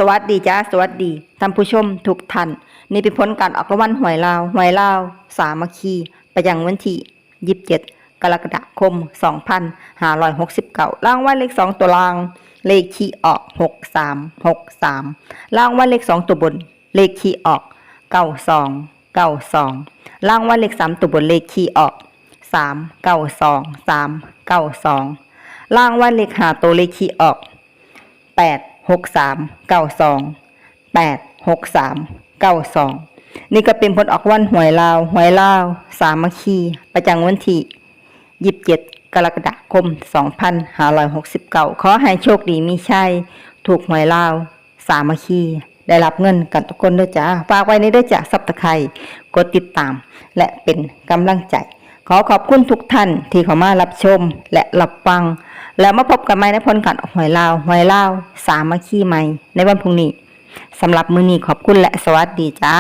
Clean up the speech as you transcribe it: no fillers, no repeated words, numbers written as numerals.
สวัสดีจ้าสวัสดีท่านผู้ชมทุกท่านนี่เป็นผลการออกรางวัลหวยลาวสามัคคีประจำวันที่27 กรกฎาคม 2569รางวัลเลข2ตัวล่างเลขที่ออก6363รางวัลเลข2ตัวบนเลขที่ออก9292รางวัลเลข3ตัวบนเลขที่ออก392392รางวัลเลข5ตัวเลขที่ออก86392นี่ก็เป็นผลออกวันหวยลาวสามัคคีประจำวันที่27 กรกฎาคม 2569ขอให้โชคดีมีชัยถูกหวยลาวสามัคคีได้รับเงินกันทุกคนด้วยจ้าฝากไว้ในด้วยจ้าSubscribeกดติดตามและเป็นกำลังใจขอขอบคุณทุกท่านที่เข้ามารับชมและรับฟังแล้วมาพบกันใหม่ในผลการออกหวยลาวสามัคคีใหม่ในวันพรุ่งนี้สำหรับมื้อนี้ขอบคุณและสวัสดีจ้า